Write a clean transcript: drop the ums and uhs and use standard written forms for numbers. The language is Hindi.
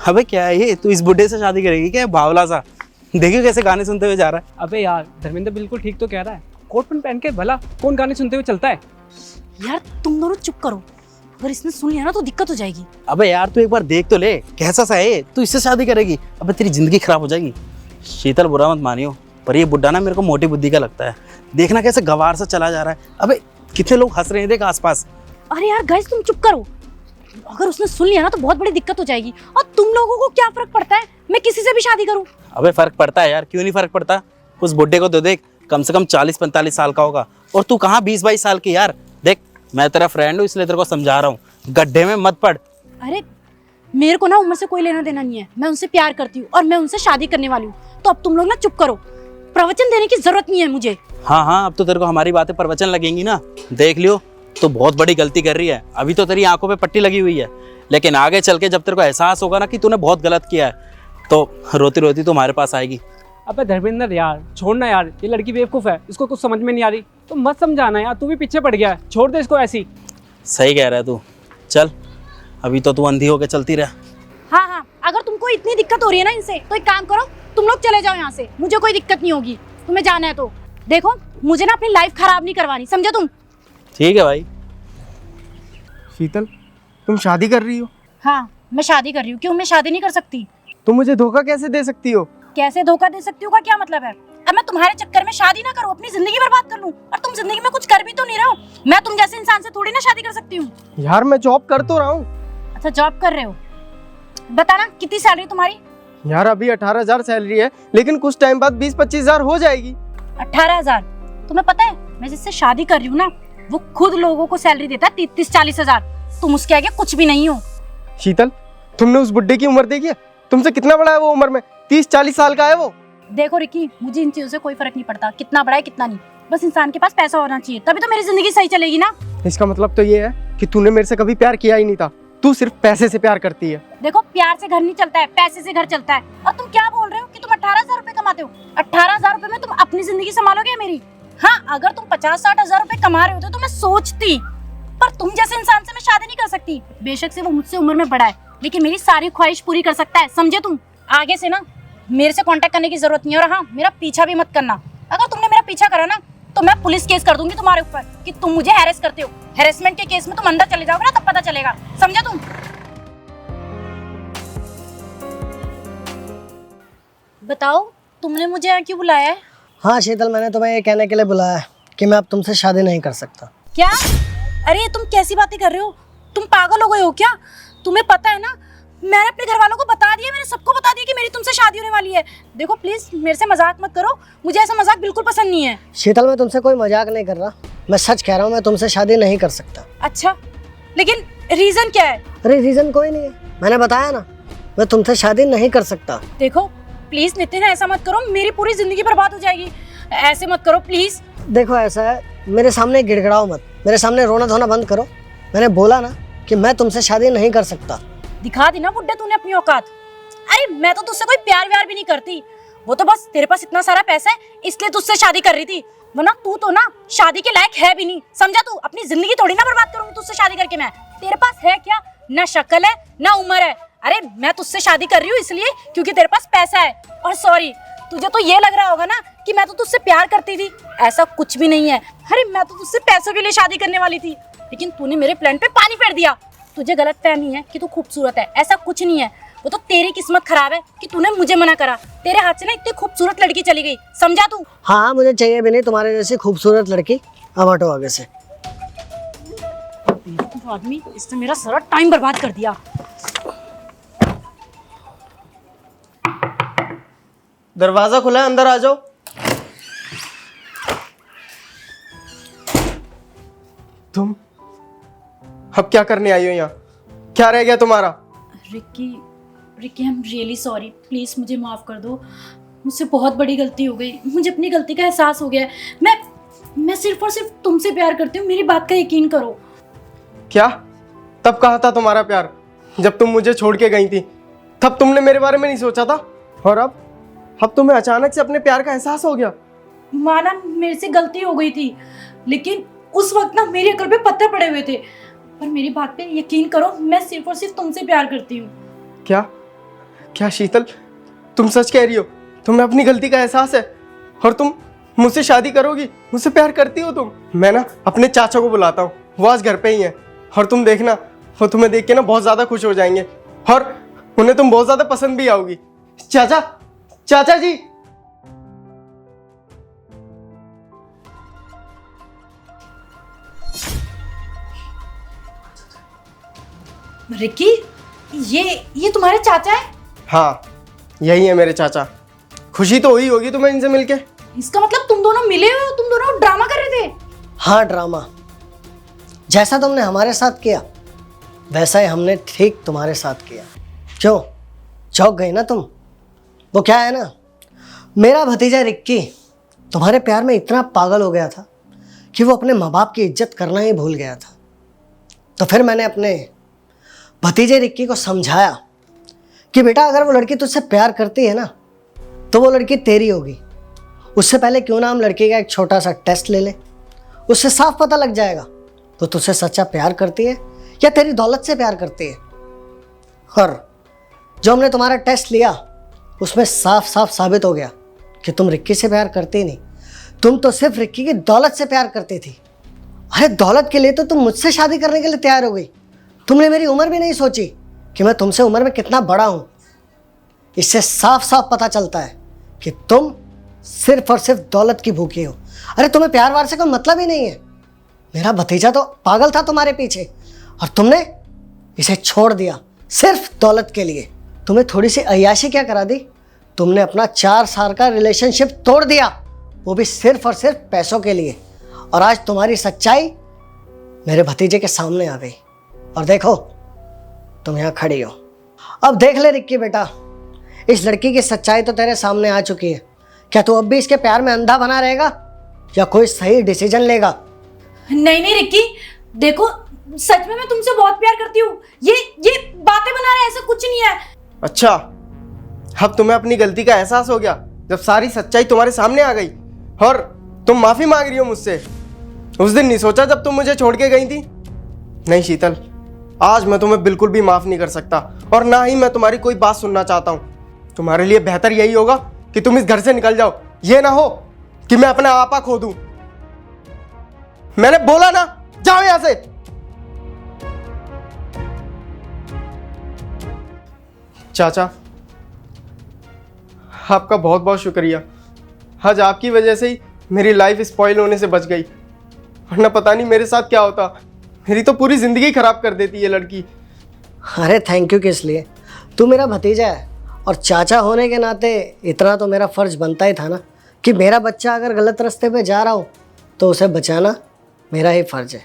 अबे क्या है ये, तू इस बुड्ढे से शादी करेगी क्या? बावला सा, देखियो कैसे गाने सुनते हुए जा रहा है। अबे यार धर्मेंद्र बिल्कुल ठीक तो कह रहा है, कोट पैंट पहन के भला कौन गाने सुनते हुए चलता है। यार तुम दोनों चुप करो, अगर इसने सुन लिया ना तो दिक्कत हो जाएगी। अबे यार तू एक बार देख तो ले, कैसा सा है, तू इससे शादी करेगी? अबे तेरी जिंदगी खराब हो जाएगी। शीतल बुरा मत मानियो, पर ये बुड्ढा ना मेरे को मोटी बुद्धि का लगता है। देखना कैसे गवार सा चला जा रहा है। अबे कितने लोग हंस रहे हैं देख आसपास। अरे यार गाइस तुम चुप करो, अगर उसने सुन लिया ना तो बहुत बड़ी दिक्कत हो जाएगी। और तुम लोगों को क्या फर्क पड़ता है मैं किसी से भी शादी करूं? अबे फर्क पड़ता है यार, क्यों नहीं फर्क पड़ता। उस बुड्ढे को तो देख, कम से कम 40-45 साल का होगा, और तू कहाँ 20-22 साल की। यार देख, मैं तेरा फ्रेंड हूँ इसलिए तेरे को समझा रहा हूँ, गड्ढे में मत पड़। अरे मेरे को ना उम्र से कोई लेना देना नहीं है, मैं उनसे प्यार करती हूँ और मैं उनसे शादी करने वाली हूँ। तो अब तुम लोग ना चुप करो, प्रवचन देने की जरूरत नहीं है मुझे। हाँ, अब तो तेरे को हमारी बातें प्रवचन लगेंगी ना। देख लियो, तो बहुत बड़ी गलती कर रही है। अभी तो तेरी आंखों पे पट्टी लगी हुई है, लेकिन आगे चल के जब तेरे को एहसास होगा ना कि तूने बहुत गलत किया है, तो रोती रोती तुम्हारे पास आएगी। अबे धर्मेंद्र यार छोड़ना यार, ये लड़की बेवकूफ़ है, इसको कुछ समझ में नहीं आ रही, तो मत समझाना यार, तू भी पीछे पड़ गया है, छोड़ दे इसको ऐसी। सही कह रहा है तू, चल अभी तो तू अंधी होके चलती रह। हाँ, अगर तुमको इतनी दिक्कत हो रही है ना इनसे, तो एक काम करो, तुम लोग चले जाओ यहाँ से, मुझे कोई दिक्कत नहीं होगी। तुम्हें जाना है तो देखो, मुझे ना अपनी लाइफ खराब नहीं करवानी, समझे तुम? ठीक है भाई। शीतल, तुम शादी कर रही हो? हाँ मैं शादी कर रही हूँ। क्यों मैं शादी नहीं कर सकती? तुम मुझे धोखा कैसे दे सकती हो? कैसे धोखा दे सकती हूँ का क्या मतलब है? अब मैं तुम्हारे चक्कर में शादी ना करूँ, अपनी जिंदगी बर्बाद कर लूँ, और तुम जिंदगी में कुछ कर भी तो नहीं रहे हो। मैं तुम जैसे इंसान से थोड़ी ना शादी कर सकती हूँ। यार मैं जॉब कर तो रहा हूँ। अच्छा जॉब कर रहे हो, बताना कितनी सैलरी तुम्हारी? यार अभी 18,000 सैलरी है, लेकिन कुछ टाइम बाद 20-25 हजार हो जाएगी। 18,000? तुम्हें पता है मैं जिससे शादी कर रही हूँ ना, वो खुद लोगों को सैलरी देता है 30-40 हजार। तुम उसके आगे कुछ भी नहीं हो। शीतल, तुमने उस बुड्ढे की उम्र देखी है? तुमसे कितना बड़ा है वो उम्र में? 30-40 साल का है वो। देखो रिकी, मुझे इन चीजों से कोई फर्क नहीं पड़ता, कितना बड़ा है कितना नहीं, बस इंसान के पास पैसा होना चाहिए, तभी तो मेरी जिंदगी सही चलेगी ना। इसका मतलब तो ये है कि तूने मेरे से कभी प्यार किया ही नहीं था, तू सिर्फ पैसे से प्यार करती है। देखो प्यार से घर नहीं चलता है, पैसे से घर चलता है। और तुम क्या बोल रहे हो कि तुम 18,000 रुपए कमाते हो? 18,000 रुपए में तुम अपनी जिंदगी संभालोगे मेरी? हाँ, अगर तुम 50-60 हजार रुपए कमा रहे होते तो मैं सोचती, पर तुम जैसे इंसान से मैं शादी नहीं कर सकती। बेशक से वो मुझसे उम्र में बड़ा है, लेकिन मेरी सारी ख्वाहिश पूरी कर सकता है, समझे तुम? आगे से ना मेरे से कांटेक्ट करने की जरूरत नहीं है, और हाँ मेरा पीछा भी मत करना। अगर तुमने मेरा पीछा करा ना तो मैं पुलिस केस कर दूंगी तुम्हारे ऊपर कि तुम मुझे हैरेस करते हो। हैरेसमेंट के केस में तुम अंदर चले जाओगे ना, तब पता चलेगा, समझे तुम? बताओ तुमने मुझे यहाँ क्यों बुलाया है? हाँ शीतल, मैंने तुम्हें ये कहने के लिए बुलाया है कि मैं अब तुमसे शादी नहीं कर सकता। क्या? अरे तुम कैसी बातें कर रहे हो? तुम पागल हो गए हो क्या? तुम्हें पता है ना, मैंने अपने घर वालों को बता दिया, मैंने सबको बता दिया कि मेरी तुमसे शादी होने वाली है। देखो प्लीज मेरे से मजाक मत करो, मुझे ऐसा मजाक बिल्कुल पसंद नहीं है। शीतल, मैं तुमसे कोई मजाक नहीं कर रहा, मैं सच कह रहा हूँ, मैं तुमसे शादी नहीं कर सकता। अच्छा, लेकिन रीजन क्या है? अरे रीजन कोई नहीं है, मैंने बताया ना, मैं तुमसे शादी नहीं कर सकता। देखो प्लीज नितिन ऐसा मत करो, मेरी पूरी जिंदगी बर्बाद हो जाएगी, ऐसे मत करो प्लीज। देखो ऐसा है, मेरे सामने गिड़गिड़ाओ मत, मेरे सामने रोना धोना बंद करो। मैंने बोला ना कि मैं तुमसे शादी नहीं कर सकता। दिखा दी ना बुड्ढे तूने अपनी औकात। अरे मैं तो तुझसे कोई प्यार व्यार भी नहीं करती, वो तो बस तेरे पास इतना सारा पैसा है इसलिए तुझसे शादी कर रही थी, वरना तू तो ना शादी के लायक है भी नहीं, समझा? तू अपनी जिंदगी थोड़ी ना बर्बाद करूंगी तुझसे शादी करके मैं। तेरे पास है क्या? ना शक्ल है ना उम्र है। अरे मैं तुझसे शादी कर रही हूँ इसलिए क्योंकि तेरे पास पैसा है। और सॉरी, तुझे तो ये लग रहा होगा ना कि मैं तो तुझसे प्यार करती थी, ऐसा कुछ भी नहीं है। अरे मैं तो तुझसे पैसों के लिए शादी करने वाली थी, लेकिन तूने मेरे प्लान पे पानी फेर दिया। तुझे गलत फहमी है कि तू खूबसूरत है, ऐसा कुछ नहीं है, वो तो तेरी किस्मत खराब है कि तूने मुझे मना करा। तेरे हाथ से ना इतनी खूबसूरत लड़की चली गई, समझा तू? हाँ, मुझे चाहिए भी नहीं तुम्हारे जैसी खूबसूरत लड़की, अब हटो आगे से। आदमी, इसने मेरा सारा टाइम बर्बाद कर दिया। दरवाजा खुला है, अंदर आ जाओ। तुम अब क्या करने आई हो यहाँ? क्या रह गया तुम्हारा? Ricky, I am really sorry, please मुझे माफ कर दो, मुझसे बहुत बड़ी गलती हो गई, मुझे अपनी गलती का एहसास हो गया है। मैं सिर्फ और सिर्फ तुमसे प्यार करती हूँ, मेरी बात का यकीन करो। क्या? तब कहा था तुम्हारा प्यार, जब तुम मुझे छोड़ के गई थी, तब तुमने मेरे बारे में नहीं सोचा था, और अब तुम्हें अचानक से अपने प्यार का एहसास हो गया। माना मेरे से गलती हो गई थी, लेकिन उस वक्त ना मेरी अकल पे पत्थर पड़े हुए थे, पर मेरी बात पे यकीन करो, मैं सिर्फ और सिर्फ तुमसे प्यार करती हूँ। क्या? क्या शीतल, तुम सच कह रही हो? तुम्हें अपनी गलती का एहसास है और तुम मुझसे शादी करोगी? मुझसे प्यार करती हो तुम? मैं ना अपने चाचा को बुलाता हूँ, वो आज घर पे ही है, और तुम देखना वो तुम्हें देख के ना बहुत ज़्यादा खुश हो जाएंगे और उन्हें तुम बहुत ज़्यादा पसंद भी आओगी। चाचा, चाचा जी। रिक्की, ये तुम्हारे चाचा है? हाँ, यही है मेरे चाचा। खुशी तो हुई होगी तुम्हें इनसे मिलके। इसका मतलब तुम दोनों मिले हुए हो, तुम दोनों ड्रामा कर रहे थे? हाँ, ड्रामा। जैसा तुमने हमारे साथ किया वैसा ही हमने ठीक तुम्हारे साथ किया। क्यों चौंक गई ना तुम? वो क्या है ना, मेरा भतीजा रिक्की तुम्हारे प्यार में इतना पागल हो गया था कि वो अपने माँ बाप की इज्जत करना ही भूल गया था। तो फिर मैंने अपने भतीजे रिक्की को समझाया कि बेटा, अगर वो लड़की तुझसे प्यार करती है ना तो वो लड़की तेरी होगी। उससे पहले क्यों ना हम लड़की का एक छोटा सा टेस्ट ले लें, उससे साफ पता लग जाएगा तो तुझसे सच्चा प्यार करती है या तेरी दौलत से प्यार करती है। और जो हमने तुम्हारा टेस्ट लिया उसमें साफ साफ साबित हो गया कि तुम रिक्की से प्यार करती नहीं, तुम तो सिर्फ रिक्की की दौलत से प्यार करती थी। अरे दौलत के लिए तो तुम मुझसे शादी करने के लिए तैयार हो गई। तुमने मेरी उम्र भी नहीं सोची कि मैं तुमसे उम्र में कितना बड़ा हूँ। इससे साफ साफ पता चलता है कि तुम सिर्फ और सिर्फ दौलत की भूखी हो। अरे तुम्हें प्यार वार से कोई मतलब ही नहीं है। मेरा भतीजा तो पागल था तुम्हारे पीछे और तुमने इसे छोड़ दिया सिर्फ दौलत के लिए। तुम्हें थोड़ी सी अय्याशी क्या करा दी? तुमने अपना 4 साल का रिलेशनशिप तोड़ दिया, वो भी सिर्फ और सिर्फ पैसों के लिए। और आज तुम्हारी सच्चाई मेरे भतीजे के सामने आ गई और देखो तुम यहाँ खड़ी हो। अब देख ले रिक्की बेटा, इस लड़की की सच्चाई तो तेरे सामने आ चुकी है। क्या तू अब भी इसके प्यार में अंधा बना रहेगा या कोई सही डिसीजन लेगा? नहीं नहीं रिक्की, देखो सच में मैं तुमसे बहुत प्यार करती हूँ। ये बातें बना रहे हैं, ऐसा कुछ नहीं है। अच्छा, अब तुम्हें अपनी गलती का एहसास हो गया जब सारी सच्चाई तुम्हारे सामने आ गई और तुम माफी मांग रही हो मुझसे। उस दिन नहीं सोचा जब तुम मुझे छोड़ के गई थी? नहीं शीतल, आज मैं तुम्हें बिल्कुल भी माफ नहीं कर सकता और ना ही मैं तुम्हारी कोई बात सुनना चाहता हूँ। तुम्हारे लिए बेहतर यही होगा कि तुम इस घर से निकल जाओ। ये ना हो कि मैं अपना आपा खो दूं। मैंने बोला ना, जाओ यहां से। चाचा, आपका बहुत बहुत शुक्रिया। आज आपकी वजह से ही मेरी लाइफ स्पॉइल होने से बच गई, वरना पता नहीं मेरे साथ क्या होता। मेरी तो पूरी जिंदगी खराब कर देती ये लड़की। अरे थैंक यू किस लिए? तू मेरा भतीजा है और चाचा होने के नाते इतना तो मेरा फर्ज बनता ही था ना कि मेरा बच्चा अगर गलत रास्ते पे जा रहा हो तो उसे बचाना मेरा ही फर्ज है।